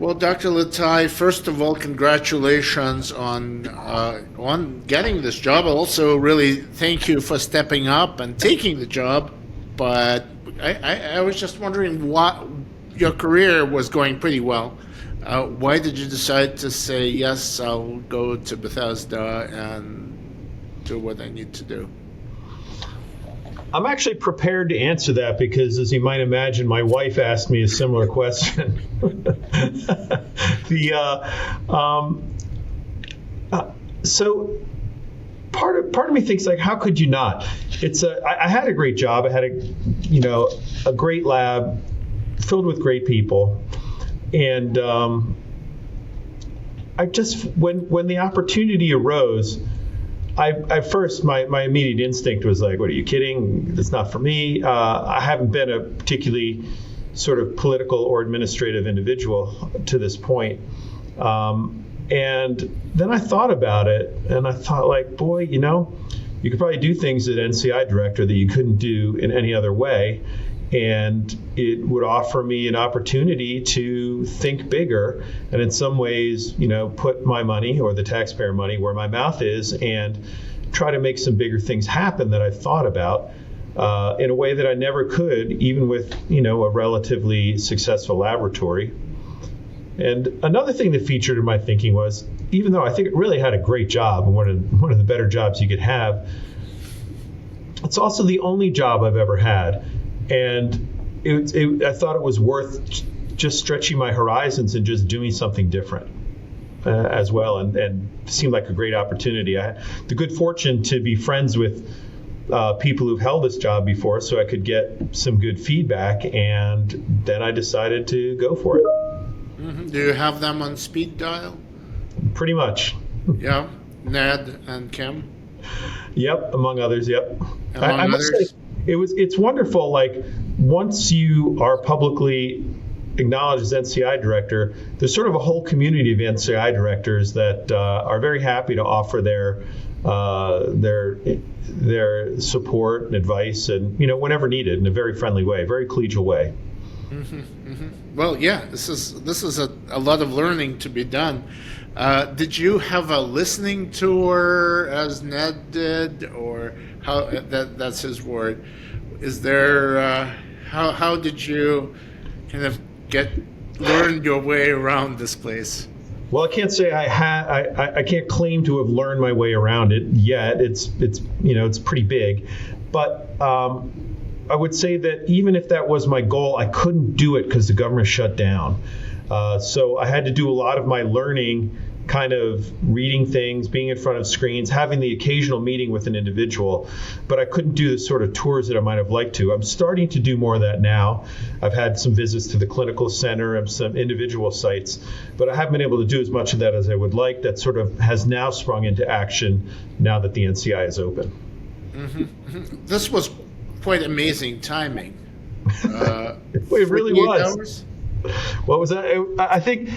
Well, Dr. Letai, first of all, congratulations on getting this job. Also, really thank you for stepping up and taking the job. But I was just wondering, what your career was going pretty well. Why did you decide to say yes? I'll go to Bethesda and do what I need to do. I'm actually prepared to answer that because, as you might imagine, my wife asked me a similar question. So part of me thinks, like, how could you not? I had a great job. I had a great lab filled with great people, and I just when the opportunity arose. I first, my immediate instinct was like, what, are you kidding? That's not for me. I haven't been a particularly sort of political or administrative individual to this point. And then I thought about it, and I thought, like, boy, you could probably do things as NCI director that you couldn't do in any other way. And it would offer me an opportunity to think bigger and in some ways, put my money or the taxpayer money where my mouth is and try to make some bigger things happen that I've thought about in a way that I never could, even with, a relatively successful laboratory. And another thing that featured in my thinking was, even though I think it really had a great job and one of the better jobs you could have, it's also the only job I've ever had. And I thought it was worth just stretching my horizons and just doing something different as well, and seemed like a great opportunity. I had the good fortune to be friends with people who've held this job before, so I could get some good feedback, and then I decided to go for it. Mm-hmm. Do you have them on speed dial? Pretty much. Yeah, Ned and Kim? Yep, among others, yep. Among others? Say, it's wonderful, like, once you are publicly acknowledged as NCI director, there's sort of a whole community of NCI directors that are very happy to offer their support and advice, and whenever needed, in a very friendly way, very collegial way. Mm-hmm, mm-hmm. Well, yeah, this is a lot of learning to be done. Did you have a listening tour as Ned did, or how? That's his word. Is there? How did you kind of learn your way around this place? Well, I can't say I can't claim to have learned my way around it yet. It's pretty big, but I would say that even if that was my goal, I couldn't do it because the government shut down. So I had to do a lot of my learning, kind of reading things, being in front of screens, having the occasional meeting with an individual, but I couldn't do the sort of tours that I might have liked to. I'm starting to do more of that now. I've had some visits to the clinical center and some individual sites, but I haven't been able to do as much of that as I would like. That sort of has now sprung into action now that the NCI is open. Mm-hmm, mm-hmm. This was quite amazing timing. It really was. Hours? What was that? I think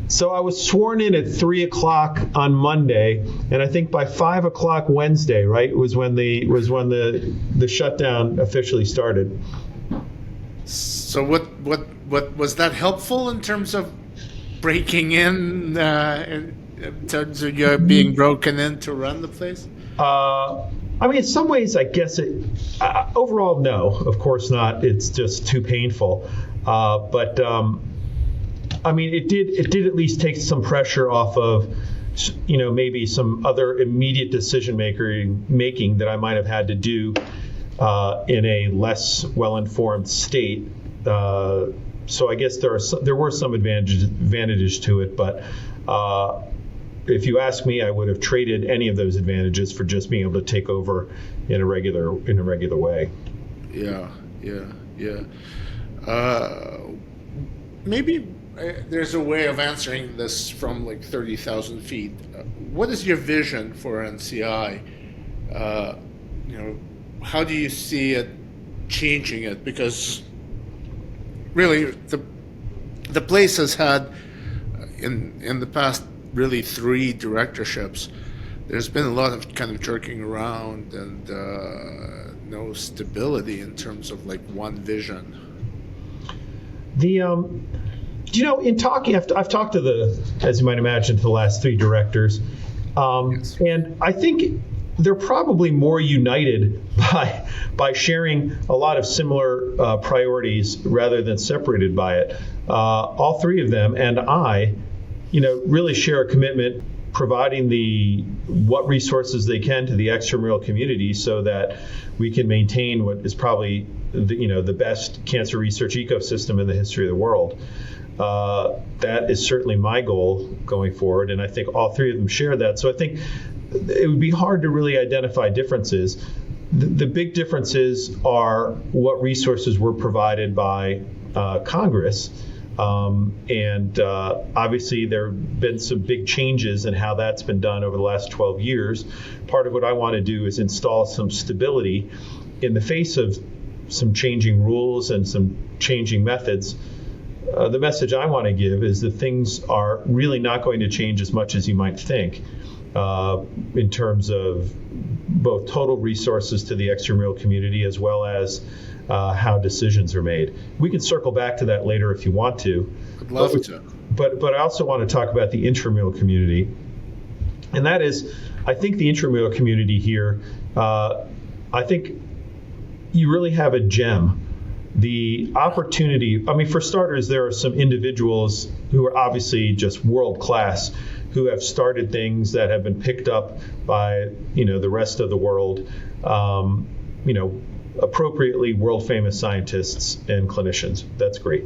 so. I was sworn in at 3:00 on Monday, and I think by 5:00 Wednesday, right, was when the shutdown officially started. So what was that helpful in terms of breaking in terms of your being broken in to run the place? I mean, in some ways, I guess it. Overall, no, of course not. It's just too painful. But I mean, it did at least take some pressure off of, maybe some other immediate decision making that I might have had to do in a less well-informed state. So I guess there were some advantages to it, but if you ask me, I would have traded any of those advantages for just being able to take over in a regular way. Yeah. Maybe there's a way of answering this from like 30,000 feet. What is your vision for NCI? How do you see it changing it? Because really, the place has had in the past really 3 directorships. There's been a lot of kind of jerking around and no stability in terms of like one vision. In talking, I've talked to as you might imagine, to the last 3 directors, Yes. and I think they're probably more united by sharing a lot of similar priorities rather than separated by it. All 3 of them and I, really share a commitment providing what resources they can to the extramural community so that we can maintain what is probably the best cancer research ecosystem in the history of the world. That is certainly my goal going forward, and I think all 3 of them share that. So I think it would be hard to really identify differences. The big differences are what resources were provided by Congress. And obviously there have been some big changes in how that's been done over the last 12 years. Part of what I want to do is install some stability in the face of some changing rules and some changing methods. The message I want to give is that things are really not going to change as much as you might think in terms of both total resources to the extramural community as well as how decisions are made. We can circle back to that later if you want to. I'd love to. But I also want to talk about the intramural community. And that is, I think the intramural community here, I think you really have a gem. The opportunity, for starters, there are some individuals who are obviously just world class who have started things that have been picked up by, the rest of the world, appropriately world famous scientists and clinicians. That's great.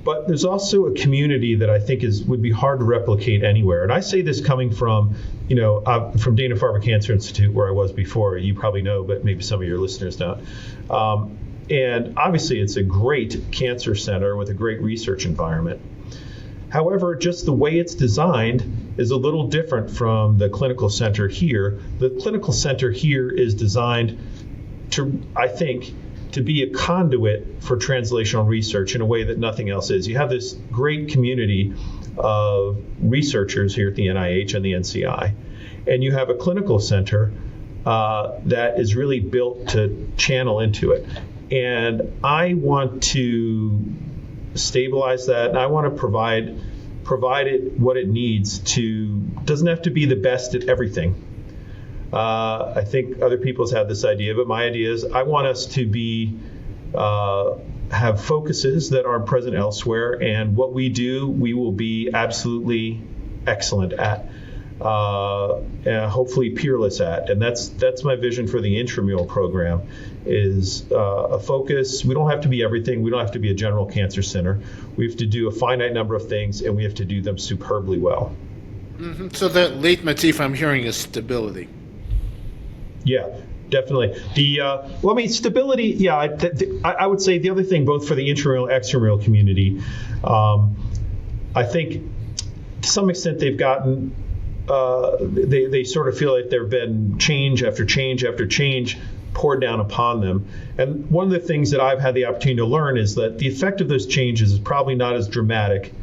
But there's also a community that I think would be hard to replicate anywhere. And I say this coming from, from Dana-Farber Cancer Institute, where I was before. You probably know, but maybe some of your listeners don't. And obviously, it's a great cancer center with a great research environment. However, just the way it's designed is a little different from the clinical center here. The clinical center here is designed to be a conduit for translational research in a way that nothing else is. You have this great community of researchers here at the NIH and the NCI, and you have a clinical center that is really built to channel into it. And I want to stabilize that, and I want to provide it what it needs to. Doesn't have to be the best at everything. I think other people's had this idea, but my idea is I want us to have focuses that aren't present elsewhere, and what we do, we will be absolutely excellent at, and hopefully peerless at. And that's my vision for the intramural program, is a focus. We don't have to be everything. We don't have to be a general cancer center. We have to do a finite number of things, and we have to do them superbly well. Mm-hmm. So the leitmotif I'm hearing is stability. Yeah, definitely. Stability. Yeah, I would say the other thing, both for the intramural and extramural community, I think to some extent they've gotten, they sort of feel like there have been change after change after change poured down upon them. And one of the things that I've had the opportunity to learn is that the effect of those changes is probably not as dramatic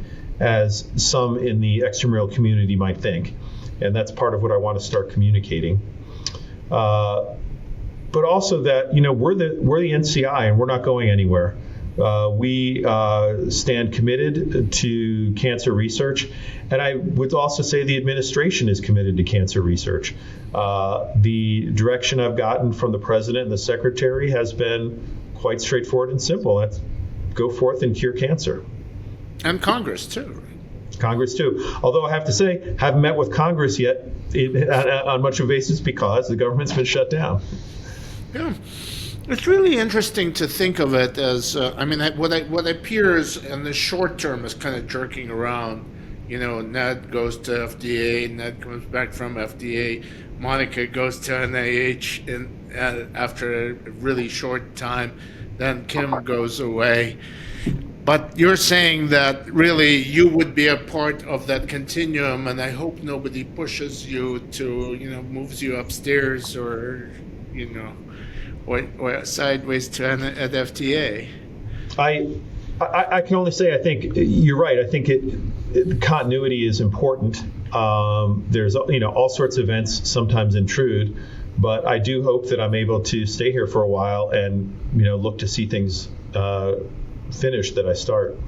as some in the extramural community might think. And that's part of what I want to start communicating. But also that, we're the NCI and we're not going anywhere. We stand committed to cancer research, and I would also say the administration is committed to cancer research. The direction I've gotten from the president and the secretary has been quite straightforward and simple. That's go forth and cure cancer. And Congress too. Congress too. Although I have to say, haven't met with Congress yet on much of a basis because the government's been shut down. Yeah. It's really interesting to think of it as, what appears in the short term is kind of jerking around. Ned goes to FDA, Ned comes back from FDA, Monica goes to NIH after a really short time, then Kim goes away. But you're saying that really you would be a part of that continuum, and I hope nobody pushes you to, moves you upstairs or sideways to an at FDA. I can only say I think you're right. I think continuity is important. There's all sorts of events sometimes intrude, but I do hope that I'm able to stay here for a while and look to see things finished that I start.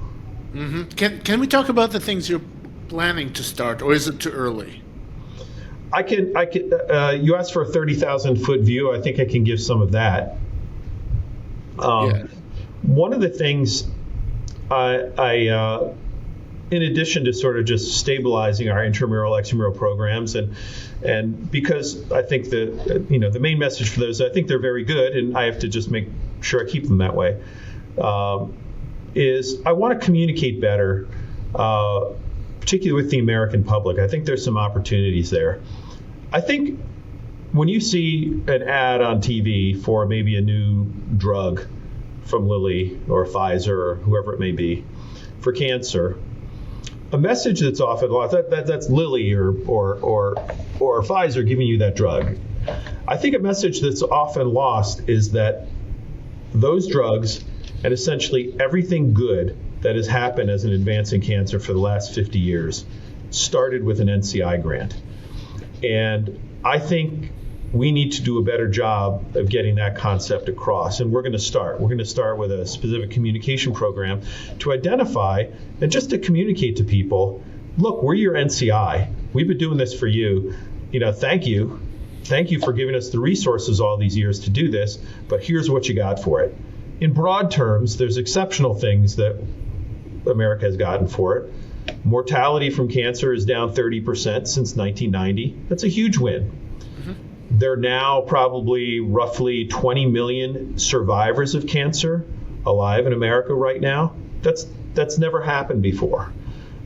Can we talk about the things you're planning to start, or is it too early? I can. You asked for a 30,000-foot view. I think I can give some of that. Yeah. One of the things in addition to sort of just stabilizing our intramural, extramural programs, and because I think the main message for those, I think they're very good, and I have to just make sure I keep them that way, is I want to communicate better, particularly with the American public. I think there's some opportunities there. I think when you see an ad on TV for maybe a new drug from Lilly or Pfizer or whoever it may be for cancer, a message that's often lost, that's Lilly or Pfizer giving you that drug. I think a message that's often lost is that those drugs and essentially everything good that has happened as an advance in cancer for the last 50 years started with an NCI grant. And I think we need to do a better job of getting that concept across. And we're going to start. We're going to start with a specific communication program to identify and just to communicate to people, look, we're your NCI. We've been doing this for you. Thank you. Thank you for giving us the resources all these years to do this, but here's what you got for it. In broad terms, there's exceptional things that America has gotten for it. Mortality from cancer is down 30% since 1990. That's a huge win. There are now probably roughly 20 million survivors of cancer alive in America right now. That's never happened before,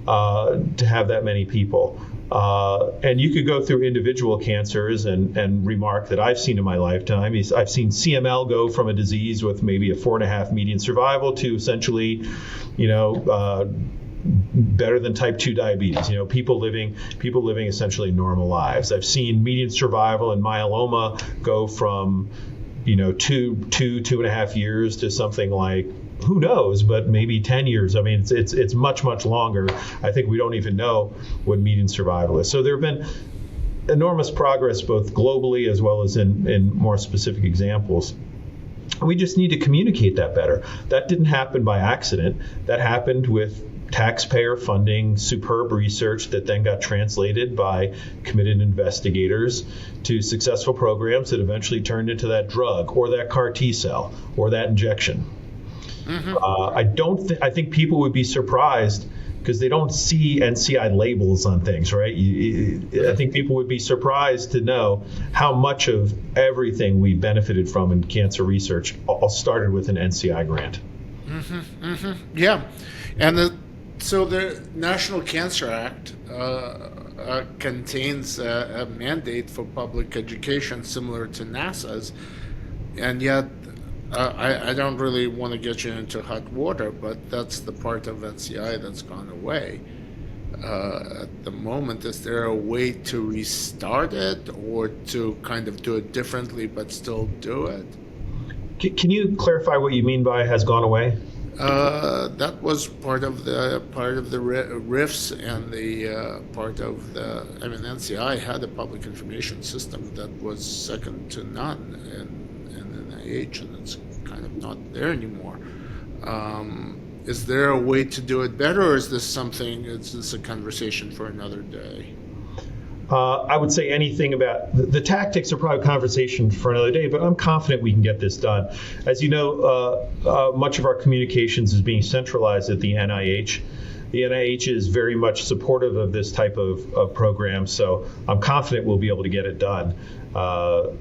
to have that many people. And you could go through individual cancers and remark that I've seen in my lifetime. I've seen CML go from a disease with maybe a 4.5 median survival to essentially, better than type 2 diabetes, people living essentially normal lives. I've seen median survival in myeloma go from, 2.5 years to something like, who knows, but maybe 10 years. I mean, it's much, much longer. I think we don't even know what median survival is. So there have been enormous progress both globally as well as in more specific examples. We just need to communicate that better. That didn't happen by accident. That happened with taxpayer funding, superb research that then got translated by committed investigators to successful programs that eventually turned into that drug or that CAR T cell or that injection. I think people would be surprised because they don't see NCI labels on things, right? I think people would be surprised to know how much of everything we benefited from in cancer research all started with an NCI grant. Yeah, and so the National Cancer Act contains a mandate for public education similar to NASA's, and yet I don't really want to get you into hot water, but that's the part of NCI that's gone away. At the moment, is there a way to restart it or to kind of do it differently but still do it? Can you clarify what you mean by has gone away? That was part of the RIFs and the part of the. I mean, NCI had a public information system that was second to none in NIH, and it's kind of not there anymore. Is there a way to do it better, or is this a conversation for another day? I would say anything about the tactics are probably a conversation for another day, but I'm confident we can get this done. As you know, much of our communications is being centralized at the NIH. The NIH is very much supportive of this type of program, so I'm confident we'll be able to get it done. I'm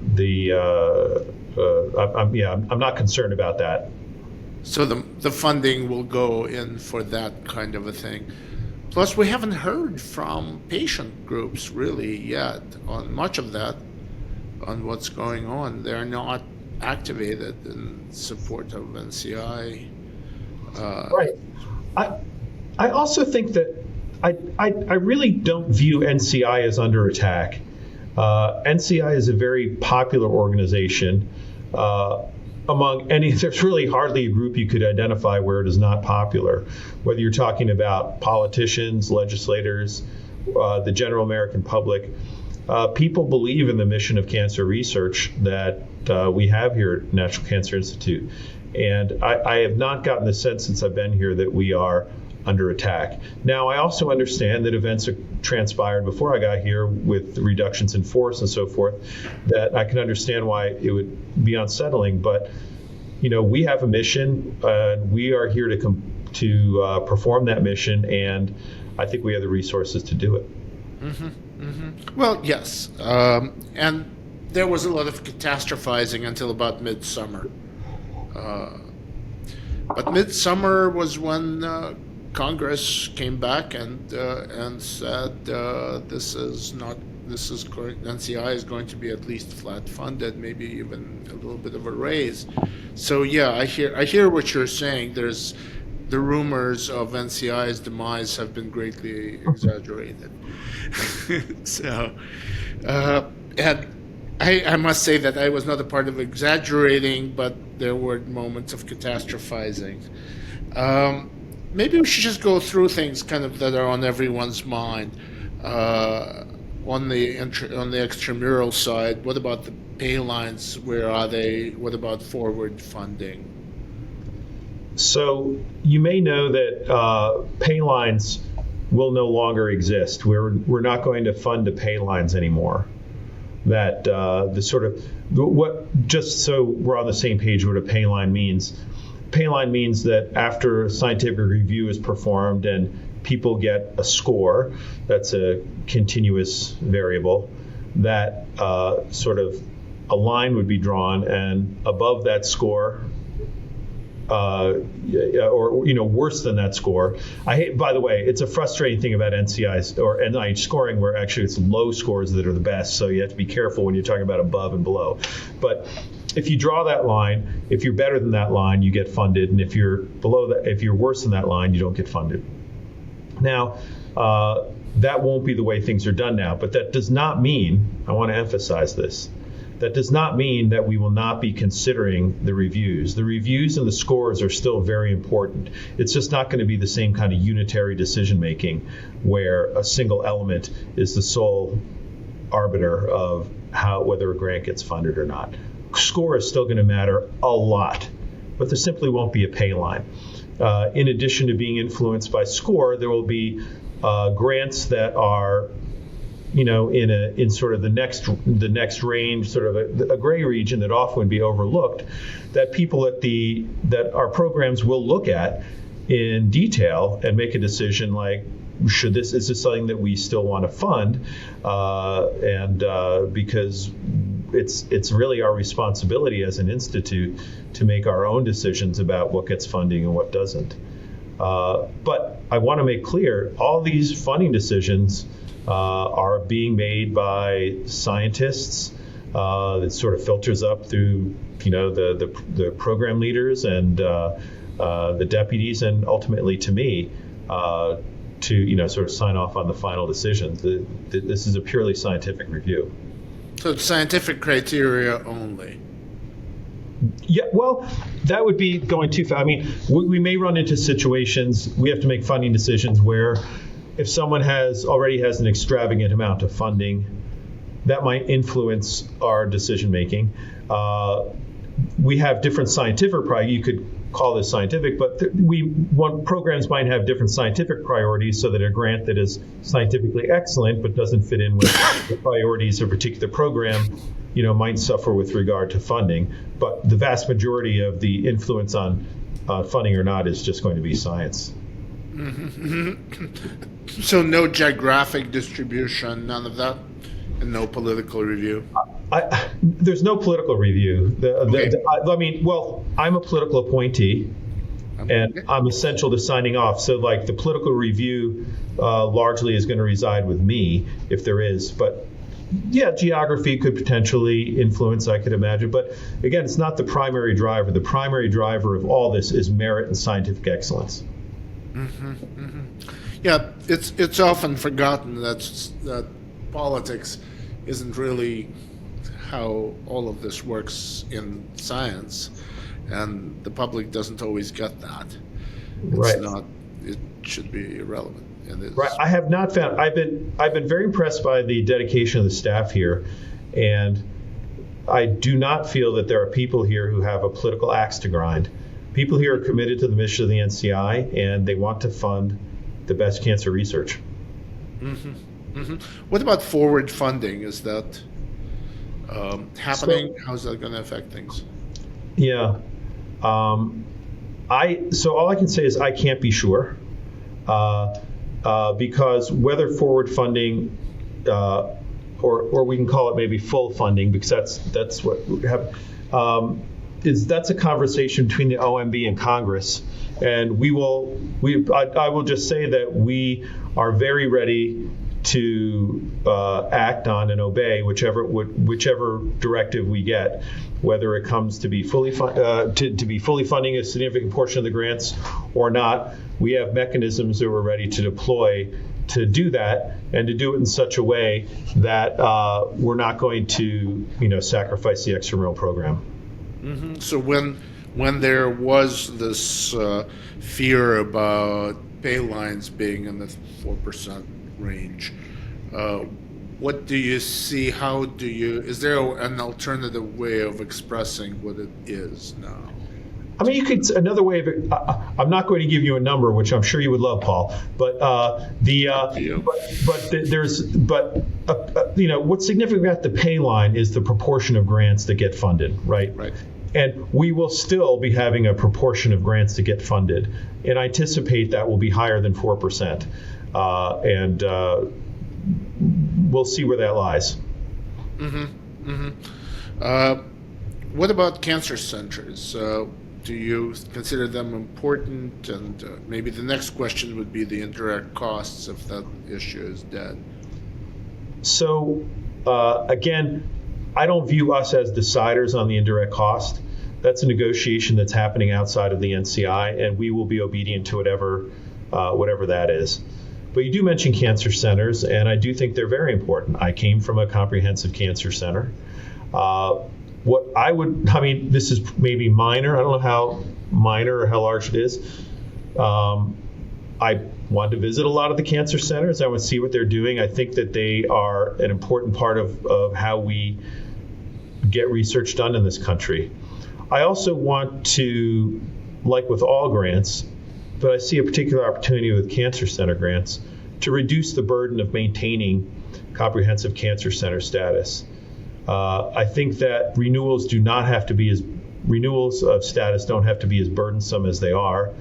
not concerned about that. So the funding will go in for that kind of a thing. Plus, we haven't heard from patient groups really yet on much of that, on what's going on. They're not activated in support of NCI. Right. I also think that I really don't view NCI as under attack. NCI is a very popular organization. There's really hardly a group you could identify where it is not popular, whether you're talking about politicians, legislators, the general American public. People believe in the mission of cancer research that we have here at National Cancer Institute. And I have not gotten the sense since I've been here that we are under attack. Now, I also understand that events have transpired before I got here with reductions in force and so forth, that I can understand why it would be unsettling. But, we have a mission, and we are here to perform that mission, and I think we have the resources to do it. Well, yes. And there was a lot of catastrophizing until about midsummer. But midsummer was when Congress came back and said NCI is going to be at least flat funded, maybe even a little bit of a raise. So yeah, I hear what you're saying. There's the rumors of NCI's demise have been greatly exaggerated. So, and I must say that I was not a part of exaggerating, but there were moments of catastrophizing. Maybe we should just go through things kind of that are on everyone's mind. On the extramural side, what about the pay lines? Where are they? What about forward funding? So you may know that pay lines will no longer exist. We're not going to fund the pay lines anymore. That just so we're on the same page, what a pay line means. Pay line means that after a scientific review is performed and people get a score, that's a continuous variable, that sort of a line would be drawn, and above that score, or worse than that score. By the way, it's a frustrating thing about NCI's or NIH scoring, where actually it's low scores that are the best. So you have to be careful when you're talking about above and below. But if you draw that line, if you're better than that line, you get funded, and if you're below that, if you're worse than that line, you don't get funded. Now, that won't be the way things are done now, but that does not mean, I want to emphasize this, that does not mean that we will not be considering the reviews. The reviews and the scores are still very important. It's just not going to be the same kind of unitary decision making where a single element is the sole arbiter of whether a grant gets funded or not. Score is still going to matter a lot, but there simply won't be a pay line. In addition to being influenced by score, there will be grants that are in sort of the next range, sort of a gray region that often would be overlooked, that people that our programs will look at in detail and make a decision like, is this something that we still want to fund? Because it's really our responsibility as an institute to make our own decisions about what gets funding and what doesn't. But I want to make clear, all these funding decisions are being made by scientists. It sort of filters up through, the program leaders and the deputies, and ultimately to me, to sort of sign off on the final decisions. This is a purely scientific review. So it's scientific criteria only. Yeah, well, that would be going too far. I mean, we may run into situations, we have to make funding decisions where if someone already has an extravagant amount of funding, that might influence our decision making. We have different scientific you could call this scientific, but programs might have different scientific priorities, so that a grant that is scientifically excellent but doesn't fit in with the priorities of a particular program, might suffer with regard to funding. But the vast majority of the influence on funding or not is just going to be science. Mm-hmm. So no geographic distribution, none of that, and no political review? There's no political review. Okay. I'm a political appointee, and I'm essential to signing off. So, the political review largely is going to reside with me, if there is. But, yeah, geography could potentially influence, I could imagine. But, again, it's not the primary driver. The primary driver of all this is merit and scientific excellence. Mm-hmm, mm-hmm. Yeah, it's often forgotten that politics isn't really how all of this works in science, and the public doesn't always get that. Right. It should be irrelevant. And it's, right. I have not found. I've been very impressed by the dedication of the staff here, and I do not feel that there are people here who have a political axe to grind. people here are committed to the mission of the NCI, and they want to fund the best cancer research. What about forward funding? Is that happening? How's that going to affect things? Yeah. So all I can say is I can't be sure, because whether forward funding, or we can call it maybe full funding, because that's what we have, that's a conversation between the OMB and Congress, and I will just say that we are very ready to act on and obey whichever directive we get, whether it comes to be fully funding a significant portion of the grants or not. We have mechanisms that we're ready to deploy to do that, and to do it in such a way that we're not going to, sacrifice the extramural program. So when there was this fear about pay lines being in the 4% range, what do you see? Is there an alternative way of expressing what it is now? I mean, another way of it. I'm not going to give you a number, which I'm sure you would love, Paul. But what's significant about the pay line is the proportion of grants that get funded, right? Right. And we will still be having a proportion of grants that get funded, and I anticipate that will be higher than 4%. And we'll see where that lies. What about cancer centers? Do you consider them important? And maybe the next question would be the indirect costs if that issue is dead. So, again, I don't view us as deciders on the indirect cost. That's a negotiation that's happening outside of the NCI, and we will be obedient to whatever that is. But you do mention cancer centers, and I do think they're very important. I came from a comprehensive cancer center. This is maybe minor. I don't know how minor or how large it is. I want to visit a lot of the cancer centers. I want to see what they're doing. I think that they are an important part of how we get research done in this country. I also want to, like with all grants, but I see a particular opportunity with cancer center grants to reduce the burden of maintaining comprehensive cancer center status. I think that renewals of status don't have to be as burdensome as they are.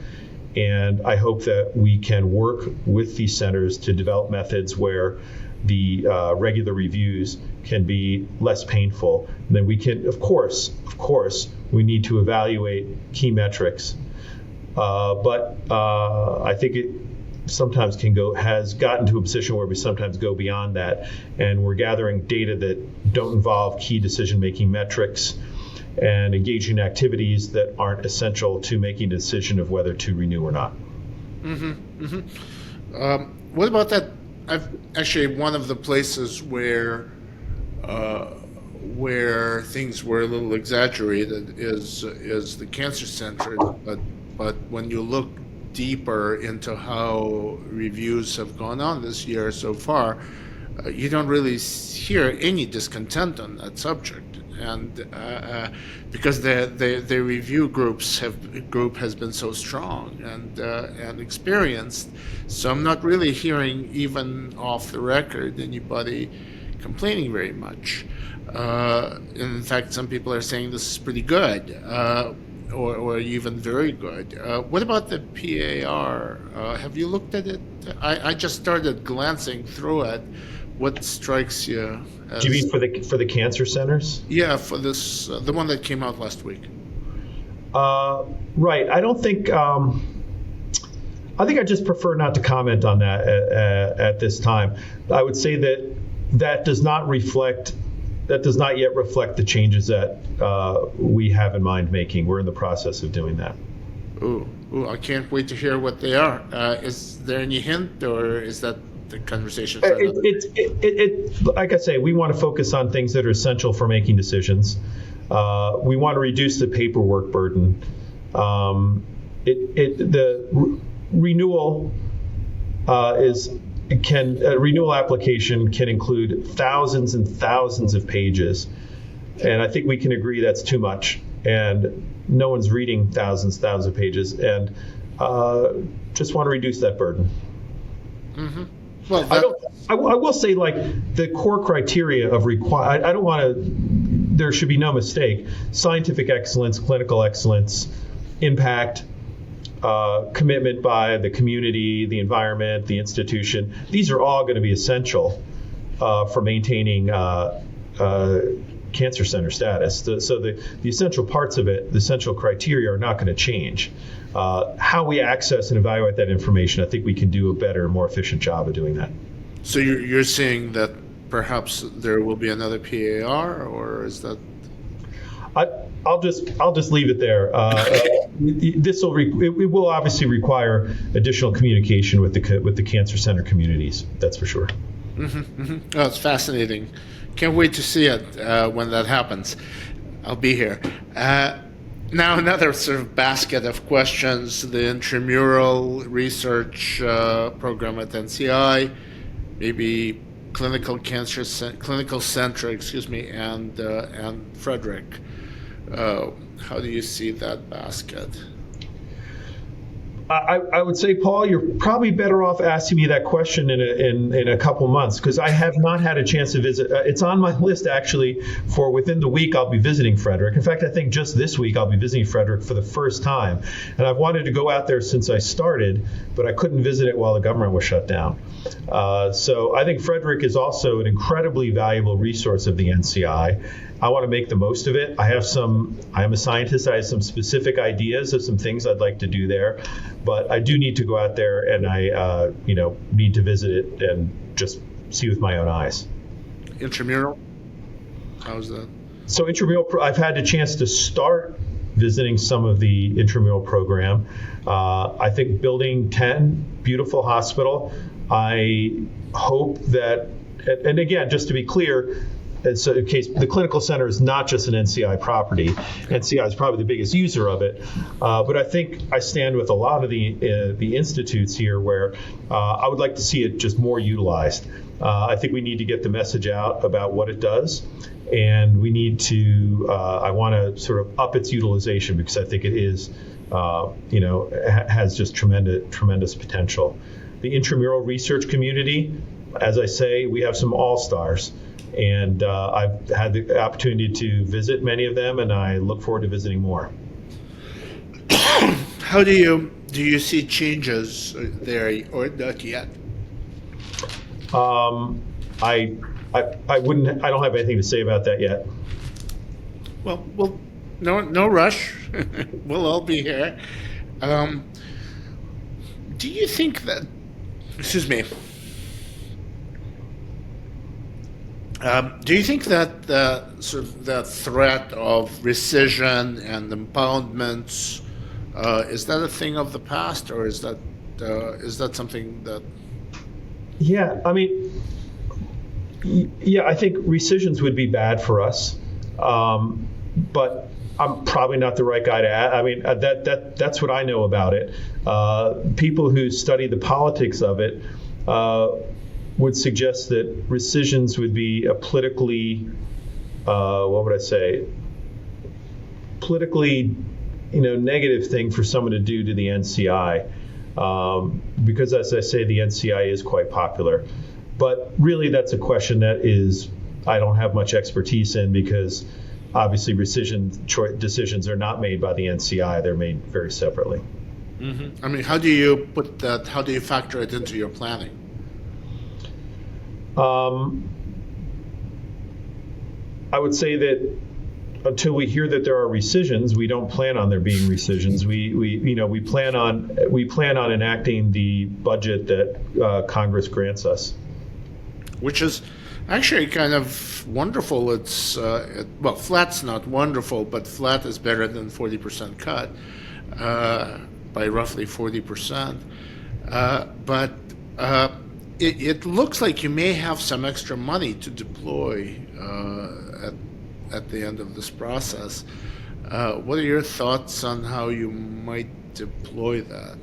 And I hope that we can work with these centers to develop methods where the regular reviews can be less painful. And then we can, of course, we need to evaluate key metrics. But I think it sometimes has gotten to a position where we sometimes go beyond that, and we're gathering data that don't involve key decision-making metrics and engaging in activities that aren't essential to making a decision of whether to renew or not. What about that? One of the places where things were a little exaggerated is the cancer center, but when you look deeper into how reviews have gone on this year so far, you don't really hear any discontent on that subject, and because the review group has been so strong and experienced, so I'm not really hearing, even off the record, anybody complaining very much. In fact, some people are saying this is pretty good. Or even very good. What about the PAR? Have you looked at it? I just started glancing through it. What strikes you? Do you mean for the cancer centers? Yeah, for this, the one that came out last week. Right. I don't think. I think I just prefer not to comment on that at this time. I would say that does not yet reflect the changes that we have in mind making. We're in the process of doing that. Ooh, I can't wait to hear what they are. Is there any hint, or is that the conversation for another day? Like I say, we want to focus on things that are essential for making decisions. We want to reduce the paperwork burden. The renewal a renewal application can include thousands and thousands of pages, and I think we can agree that's too much. and no one's reading thousands of pages, and just want to reduce that burden. Mm-hmm. Well, I will say, like, the core criteria of I don't want to. There should be no mistake. Scientific excellence, clinical excellence, impact, commitment by the community, the environment, the institution. These are all going to be essential for maintaining cancer center status. So the essential parts of it, the essential criteria, are not going to change. How we access and evaluate that information, I think we can do a better, more efficient job of doing that. So you're saying that perhaps there will be another PAR, or is that? I'll just leave it there. It will obviously require additional communication with the cancer center communities. That's for sure. Mm-hmm, mm-hmm. Oh, it's fascinating. Can't wait to see it when that happens. I'll be here. Now, another sort of basket of questions: the intramural research program at NCI, maybe clinical center, and Frederick. How do you see that basket? I would say, Paul, you're probably better off asking me that question in a couple months, because I have not had a chance to visit. It's on my list, actually, for within the week I'll be visiting Frederick. In fact, I think just this week I'll be visiting Frederick for the first time. And I've wanted to go out there since I started, but I couldn't visit it while the government was shut down. So I think Frederick is also an incredibly valuable resource of the NCI. I want to make the most of it. I am a scientist. I have some specific ideas of some things I'd like to do there, but I do need to go out there, and I need to visit it and just see with my own eyes. Intramural? How's that? So intramural, I've had a chance to start visiting some of the intramural program. I think Building 10, beautiful hospital. I hope that, and again, just to be clear, and so in case the clinical center is not just an NCI property. NCI is probably the biggest user of it. But I think I stand with a lot of the institutes here where I would like to see it just more utilized. I think we need to get the message out about what it does. And we need to, I want to sort of up its utilization, because I think it is, has just tremendous potential. The intramural research community, as I say, we have some all-stars. And I've had the opportunity to visit many of them, and I look forward to visiting more. How do you see changes there, or not yet? I don't have anything to say about that yet. Well, no rush. We'll all be here. Do you think that? Excuse me. Do you think that the threat of rescission and impoundments is that a thing of the past, or is that something that? Yeah, I mean, I think rescissions would be bad for us, but I'm probably not the right guy to ask. I mean, that's what I know about it. People who study the politics of it would suggest that rescissions would be a politically, negative thing for someone to do to the NCI, because, as I say, the NCI is quite popular. But really, that's a question that I don't have much expertise in, because obviously rescission decisions are not made by the NCI; they're made very separately. Mm-hmm. I mean, how do you put that? How do you factor it into your planning? I would say that until we hear that there are rescissions, we don't plan on there being rescissions. We plan on enacting the budget that Congress grants us, which is actually kind of wonderful. It's flat's not wonderful, but flat is better than 40% cut by roughly 40%. It looks like you may have some extra money to deploy at the end of this process. What are your thoughts on how you might deploy that?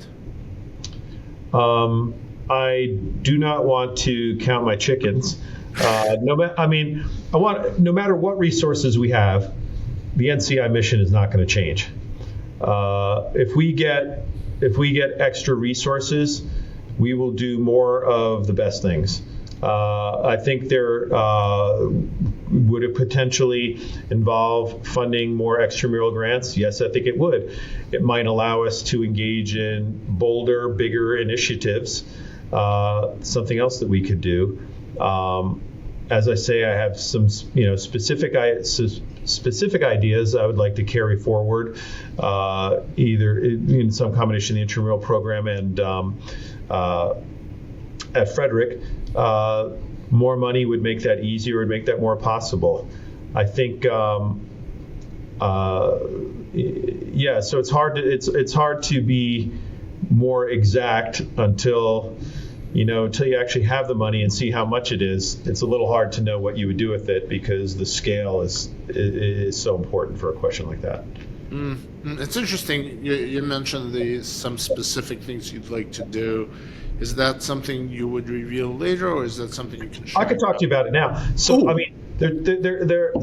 I do not want to count my chickens. No matter what resources we have, the NCI mission is not going to change. If we get extra resources, we will do more of the best things. I think there would it potentially involve funding more extramural grants? Yes, I think it would. It might allow us to engage in bolder, bigger initiatives. Something else that we could do. As I say, I have some specific ideas I would like to carry forward, either in some combination of the intramural program and at Frederick. More money would make that easier, would make that more possible. I think, so it's hard to be more exact until you actually have the money and see how much it is. It's a little hard to know what you would do with it because the scale is so important for a question like that. It's interesting. You mentioned some specific things you'd like to do. Is that something you would reveal later, or is that something you can share? I could talk to you about it now. So, I mean,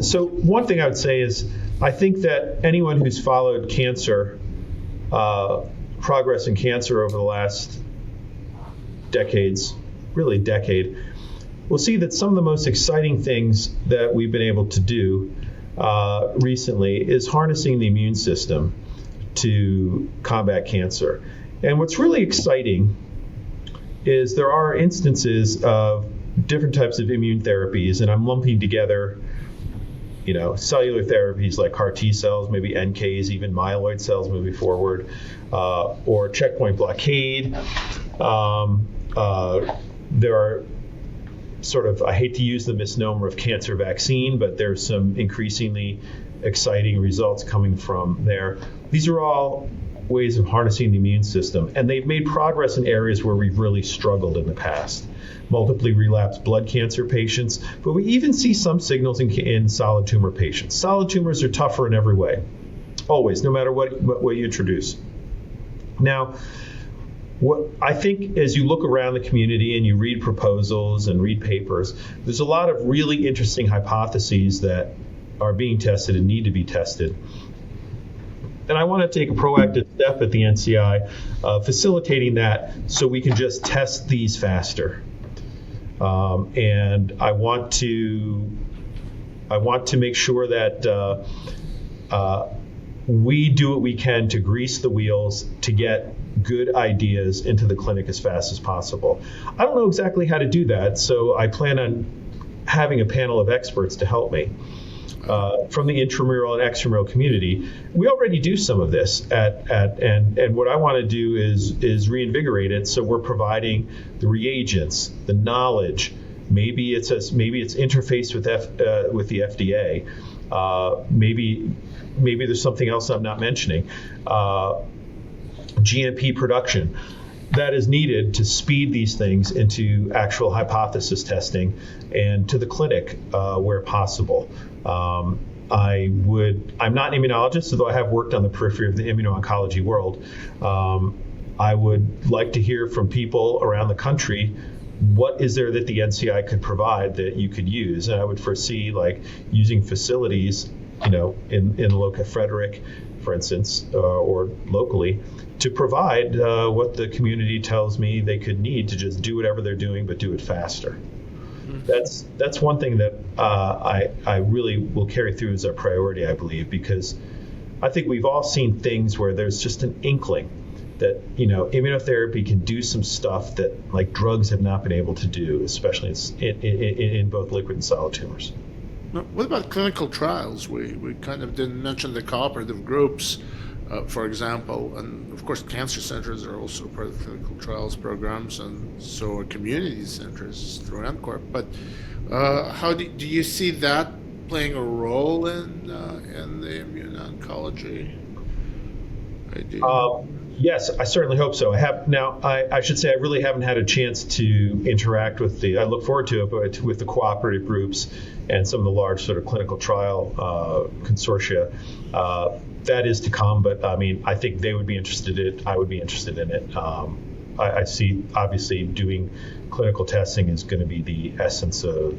so one thing I would say is I think that anyone who's followed cancer, progress in cancer over the last decade, we'll see that some of the most exciting things that we've been able to do recently is harnessing the immune system to combat cancer. And what's really exciting is there are instances of different types of immune therapies, and I'm lumping together, cellular therapies like CAR T cells, maybe NKs, even myeloid cells moving forward, or checkpoint blockade. There are I hate to use the misnomer of cancer vaccine, but there's some increasingly exciting results coming from there. These are all ways of harnessing the immune system, and they've made progress in areas where we've really struggled in the past. Multiply relapsed blood cancer patients, but we even see some signals in solid tumor patients. Solid tumors are tougher in every way, always, no matter what you introduce. Now, what I think as you look around the community and you read proposals and read papers, there's a lot of really interesting hypotheses that are being tested and need to be tested. And I want to take a proactive step at the NCI, facilitating that so we can just test these faster. And I want to make sure that we do what we can to grease the wheels to get good ideas into the clinic as fast as possible. I don't know exactly how to do that, so I plan on having a panel of experts to help me. From the intramural and extramural community, we already do some of this and what I want to do is reinvigorate it. So we're providing the reagents, the knowledge. Maybe it's interfaced with the FDA. Maybe there's something else I'm not mentioning. GMP production that is needed to speed these things into actual hypothesis testing and to the clinic where possible. I'm not an immunologist, although I have worked on the periphery of the immuno-oncology world. I would like to hear from people around the country, what is there that the NCI could provide that you could use? And I would foresee using facilities, in the local Frederick, for instance, or locally, to provide what the community tells me they could need to just do whatever they're doing, but do it faster. That's one thing that I really will carry through as a priority, I believe, because I think we've all seen things where there's just an inkling that immunotherapy can do some stuff that drugs have not been able to do, especially in both liquid and solid tumors. Now, what about clinical trials? We kind of didn't mention the cooperative groups, for example, and of course cancer centers are also part of clinical trials programs, and so are community centers through NCORP. But how do you see that playing a role in the immune oncology idea? Yes, I certainly hope so. I should say I really haven't had a chance to interact with I look forward to it, but with the cooperative groups and some of the large sort of clinical trial consortia. That is to come, but I think they would be interested in it. I would be interested in it. I see, obviously, doing clinical testing is going to be the essence of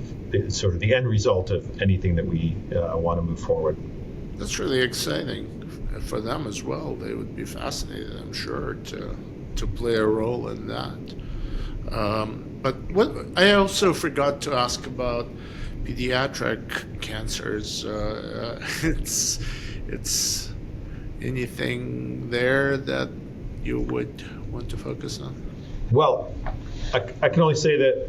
sort of the end result of anything that we want to move forward. That's really exciting for them as well. They would be fascinated, I'm sure, to play a role in that. But what I also forgot to ask about pediatric cancers. It's anything there that you would want to focus on? Well, I can only say that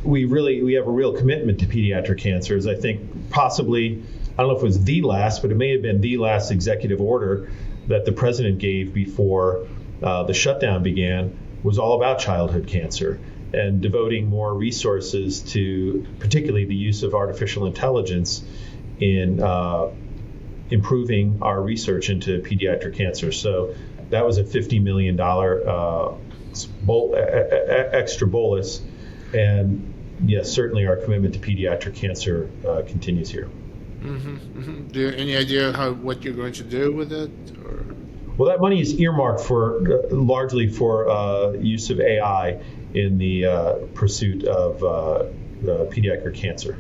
we have a real commitment to pediatric cancers. I think possibly, I don't know if it was the last, but it may have been the last executive order that the president gave before the shutdown began was all about childhood cancer and devoting more resources to particularly the use of artificial intelligence in improving our research into pediatric cancer. So that was a $50 million extra bolus. And yes, certainly our commitment to pediatric cancer continues here. Mm-hmm, mm-hmm. Do you have any idea what you're going to do with it? Or? Well, that money is earmarked for largely for use of AI in the pursuit of pediatric cancer.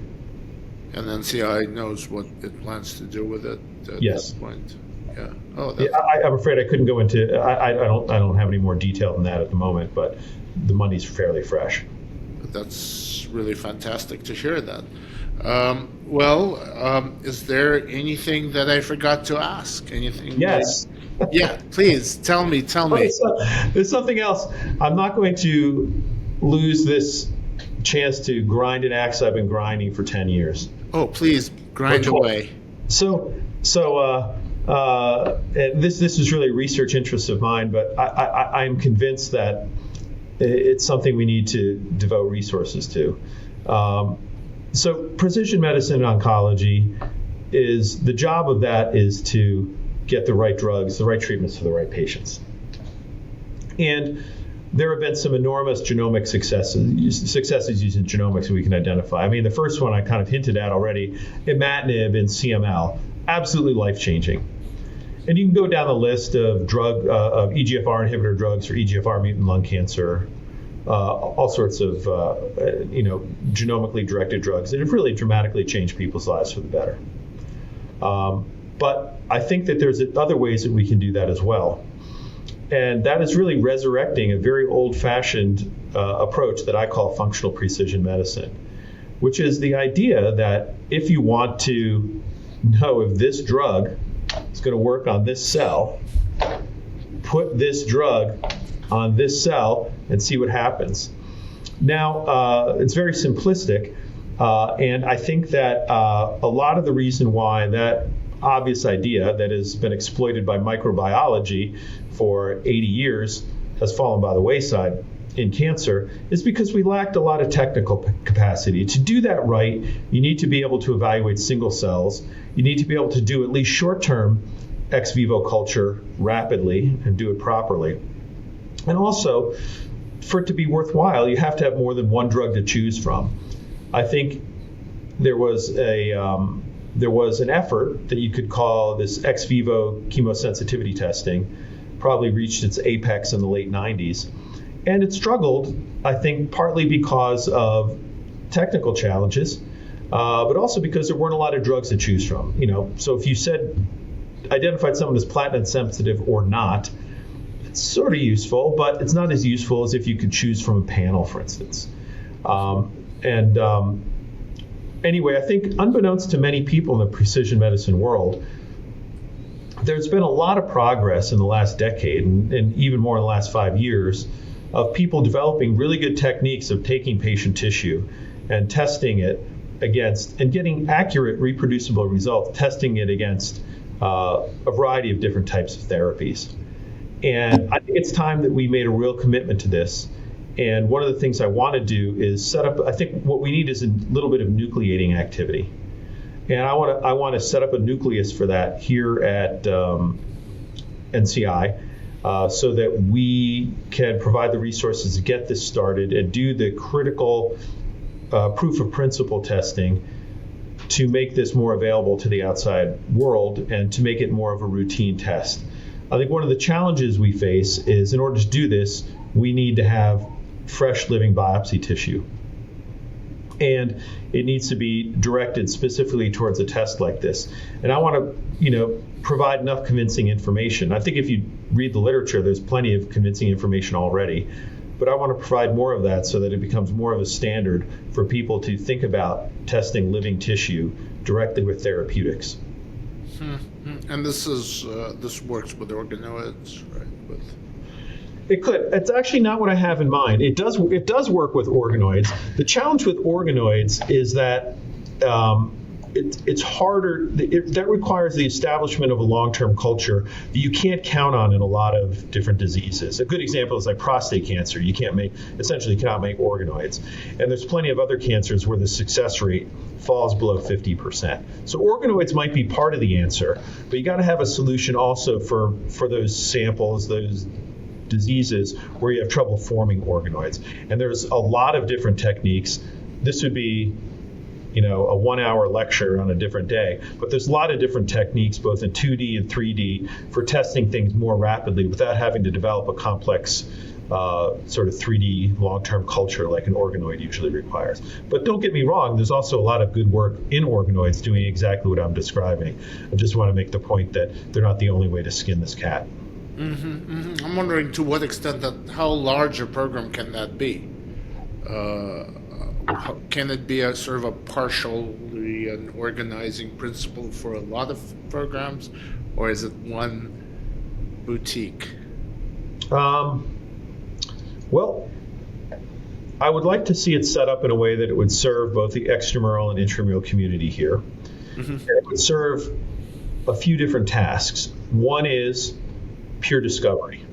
And NCI knows what it plans to do with it at Yes. that point. Yeah. Oh, Yeah, I'm afraid I couldn't go into. I don't have any more detail than that at the moment, but the money's fairly fresh. that's really fantastic to hear that. Is there anything that I forgot to ask? Anything? Yes. Yeah, please tell me. There's something else. I'm not going to lose this chance to grind an axe I've been grinding for 10 years. Oh, please grind away. So this is really a research interest of mine, but I'm convinced that it's something we need to devote resources to. So precision medicine and oncology the job of that is to get the right drugs, the right treatments for the right patients. And there have been some enormous genomic successes using genomics that we can identify. I mean, the first one I kind of hinted at already, imatinib in CML, absolutely life-changing. And you can go down the list of of EGFR inhibitor drugs for EGFR mutant lung cancer, all sorts of genomically directed drugs that have really dramatically changed people's lives for the better. But I think that there's other ways that we can do that as well. And that is really resurrecting a very old-fashioned approach that I call functional precision medicine, which is the idea that if you want to know if this drug is going to work on this cell, put this drug on this cell and see what happens. Now, it's very simplistic, and I think that a lot of the reason why that obvious idea that has been exploited by microbiology for 80 years has fallen by the wayside in cancer is because we lacked a lot of technical capacity. To do that right, you need to be able to evaluate single cells. You need to be able to do at least short-term ex vivo culture rapidly and do it properly. And also, for it to be worthwhile, you have to have more than one drug to choose from. I think there was an effort that you could call this ex vivo chemosensitivity testing, probably reached its apex in the late 90s. And it struggled, I think, partly because of technical challenges, but also because there weren't a lot of drugs to choose from. So if you identified someone as platinum sensitive or not, it's sort of useful, but it's not as useful as if you could choose from a panel, for instance. Anyway, I think unbeknownst to many people in the precision medicine world, there's been a lot of progress in the last decade and even more in the last 5 years of people developing really good techniques of taking patient tissue and testing it against and getting accurate reproducible results, testing it against a variety of different types of therapies. And I think it's time that we made a real commitment to this. And one of the things I want to do is set up, I think what we need is a little bit of nucleating activity. And I want to set up a nucleus for that here at NCI so that we can provide the resources to get this started and do the critical proof of principle testing to make this more available to the outside world and to make it more of a routine test. I think one of the challenges we face is in order to do this, we need to have fresh living biopsy tissue. And it needs to be directed specifically towards a test like this. And I want to, provide enough convincing information. I think if you read the literature, there's plenty of convincing information already. But I want to provide more of that so that it becomes more of a standard for people to think about testing living tissue directly with therapeutics. And this works with organoids, right? It could. It's actually not what I have in mind. It does work with organoids. The challenge with organoids is that it's harder. That requires the establishment of a long-term culture that you can't count on in a lot of different diseases. A good example is like prostate cancer. You cannot make organoids. And there's plenty of other cancers where the success rate falls below 50%. So organoids might be part of the answer, but you got to have a solution also for those samples, those diseases where you have trouble forming organoids. And there's a lot of different techniques. This would be, a 1-hour lecture on a different day. But there's a lot of different techniques, both in 2D and 3D, for testing things more rapidly without having to develop a complex sort of 3D long-term culture like an organoid usually requires. But don't get me wrong, there's also a lot of good work in organoids doing exactly what I'm describing. I just want to make the point that they're not the only way to skin this cat. I'm wondering to what extent how large a program can that be? Can it be a sort of a partially an organizing principle for a lot of programs, or is it one boutique? Well, I would like to see it set up in a way that it would serve both the extramural and intramural community here. And it would serve a few different tasks. One is pure discovery.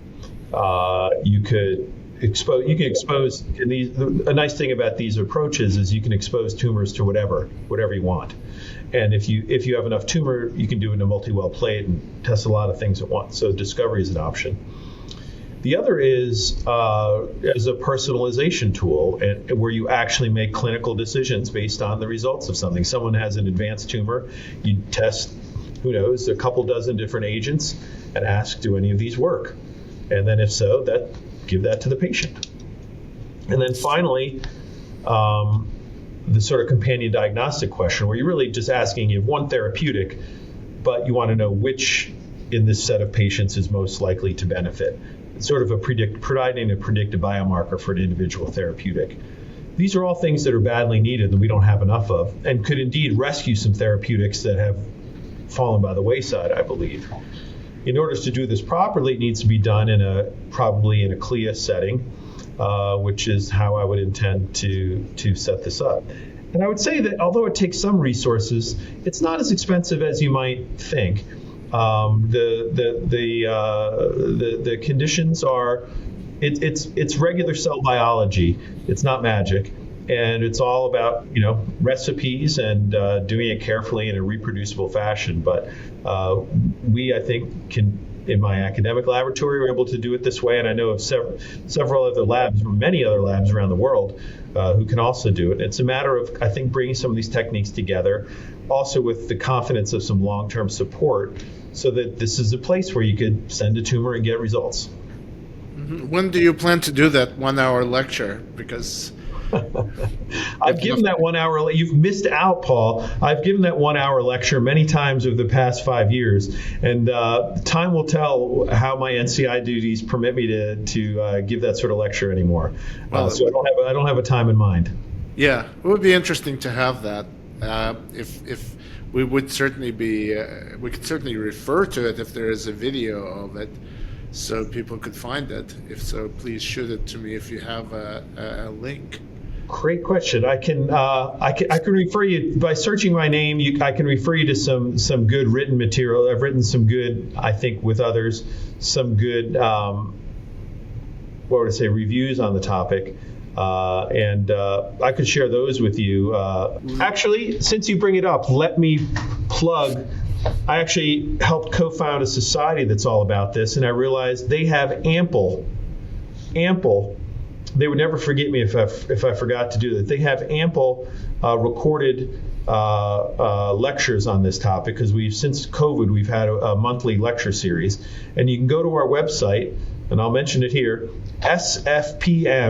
You can expose, and a nice thing about these approaches is you can expose tumors to whatever you want. And if you have enough tumor, you can do it in a multi-well plate and test a lot of things at once. So discovery is an option. The other is as a personalization tool, and where you actually make clinical decisions based on the results of something. Someone has an advanced tumor, you test, who knows, a couple dozen different agents and ask, do any of these work? And then if so, give that to the patient. And then finally, the sort of companion diagnostic question, where you're really just asking, you have one therapeutic, but you want to know which in this set of patients is most likely to benefit. It's sort of providing a predictive biomarker for an individual therapeutic. These are all things that are badly needed that we don't have enough of, and could indeed rescue some therapeutics that have fallen by the wayside, I believe. In order to do this properly, it needs to be done probably in a CLIA setting, which is how I would intend to set this up. And I would say that although it takes some resources, it's not as expensive as you might think. The conditions are, it's regular cell biology. It's not magic. And it's all about, recipes and doing it carefully in a reproducible fashion. But we, I think, can, in my academic laboratory, we're able to do it this way. And I know of several other labs, many other labs around the world, who can also do it. It's a matter of, I think, bringing some of these techniques together, also with the confidence of some long-term support, so that this is a place where you could send a tumor and get results. When do you plan to do that 1-hour lecture? Because I've given that 1 hour. You've missed out, Paul. I've given that 1 hour lecture many times over the past 5 years, and time will tell how my NCI duties permit me to give that sort of lecture anymore. So I don't have a time in mind. Yeah, it would be interesting to have that. If we would certainly we could certainly refer to it if there is a video of it, so people could find it. If so, please shoot it to me if you have a link. Great question. I can refer you by searching my name. I can refer you to some good written material. I've written some good, I think, with others, some good reviews on the topic, and I could share those with you. Actually, since you bring it up, let me plug. I actually helped co-found a society that's all about this, and I realized they have ample. They would never forget me if I forgot to do that. They have ample recorded lectures on this topic, because since COVID we've had a monthly lecture series, and you can go to our website, and I'll mention it here, sfpm.io,